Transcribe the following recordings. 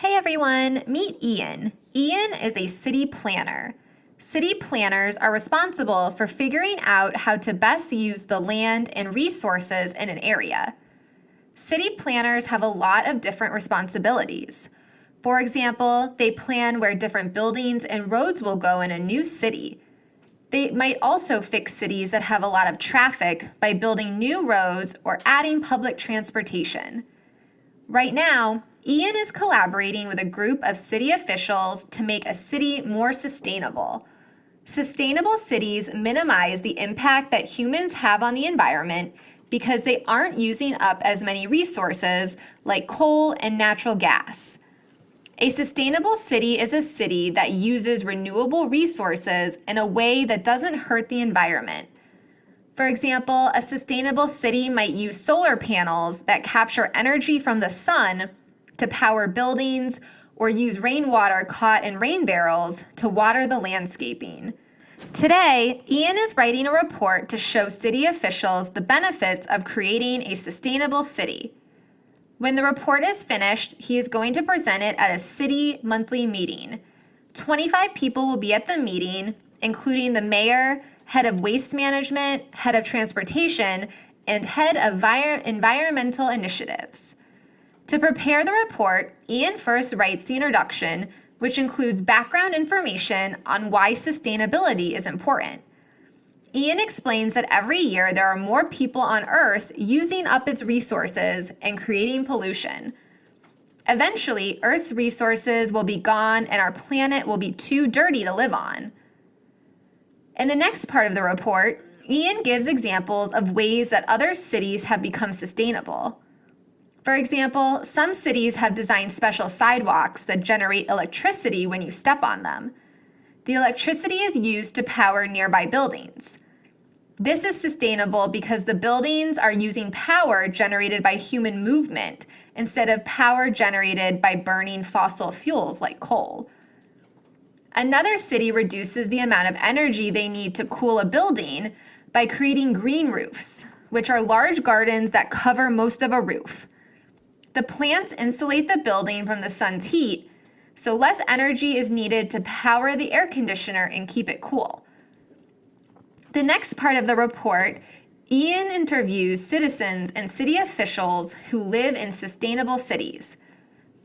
Hey everyone, meet Ian. Ian is a city planner. City planners are responsible for figuring out how to best use the land and resources in an area. City planners have a lot of different responsibilities. For example, they plan where different buildings and roads will go in a new city. They might also fix cities that have a lot of traffic by building new roads or adding public transportation. Right now, Ian is collaborating with a group of city officials to make a city more sustainable. Sustainable cities minimize the impact that humans have on the environment because they aren't using up as many resources like coal and natural gas. A sustainable city is a city that uses renewable resources in a way that doesn't hurt the environment. For example, a sustainable city might use solar panels that capture energy from the sun to power buildings or use rainwater caught in rain barrels to water the landscaping. Today, Ian is writing a report to show city officials the benefits of creating a sustainable city. When the report is finished, he is going to present it at a city monthly meeting. 25 people will be at the meeting, including the mayor, head of waste management, head of transportation, and head of environmental initiatives. To prepare the report, Ian first writes the introduction, which includes background information on why sustainability is important. Ian explains that every year there are more people on Earth using up its resources and creating pollution. Eventually, Earth's resources will be gone and our planet will be too dirty to live on. In the next part of the report, Ian gives examples of ways that other cities have become sustainable. For example, some cities have designed special sidewalks that generate electricity when you step on them. The electricity is used to power nearby buildings. This is sustainable because the buildings are using power generated by human movement instead of power generated by burning fossil fuels like coal. Another city reduces the amount of energy they need to cool a building by creating green roofs, which are large gardens that cover most of a roof. The plants insulate the building from the sun's heat, so less energy is needed to power the air conditioner and keep it cool. The next part of the report, Ian interviews citizens and city officials who live in sustainable cities.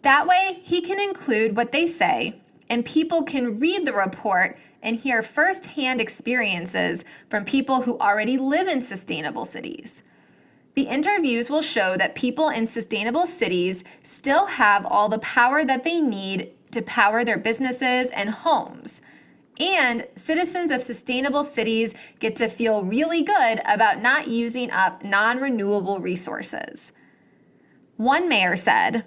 That way, he can include what they say, and people can read the report and hear firsthand experiences from people who already live in sustainable cities. The interviews will show that people in sustainable cities still have all the power that they need to power their businesses and homes. And citizens of sustainable cities get to feel really good about not using up non-renewable resources. One mayor said,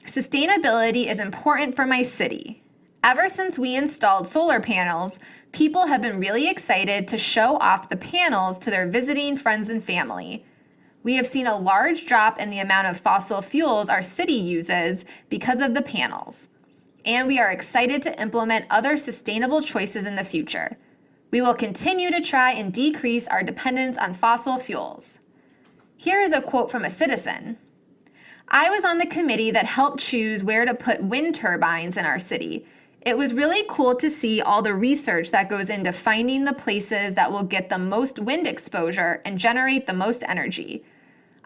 "Sustainability is important for my city. Ever since we installed solar panels, people have been really excited to show off the panels to their visiting friends and family. We have seen a large drop in the amount of fossil fuels our city uses because of the panels. And we are excited to implement other sustainable choices in the future. We will continue to try and decrease our dependence on fossil fuels." Here is a quote from a citizen. "I was on the committee that helped choose where to put wind turbines in our city. It was really cool to see all the research that goes into finding the places that will get the most wind exposure and generate the most energy.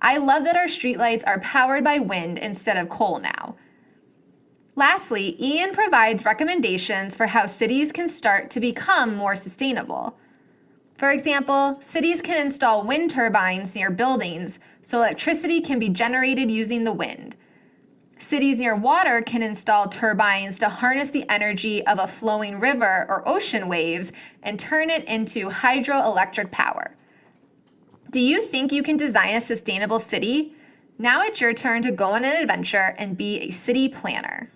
I love that our streetlights are powered by wind instead of coal now." Lastly, Ian provides recommendations for how cities can start to become more sustainable. For example, cities can install wind turbines near buildings so electricity can be generated using the wind. Cities near water can install turbines to harness the energy of a flowing river or ocean waves and turn it into hydroelectric power. Do you think you can design a sustainable city? Now it's your turn to go on an adventure and be a city planner.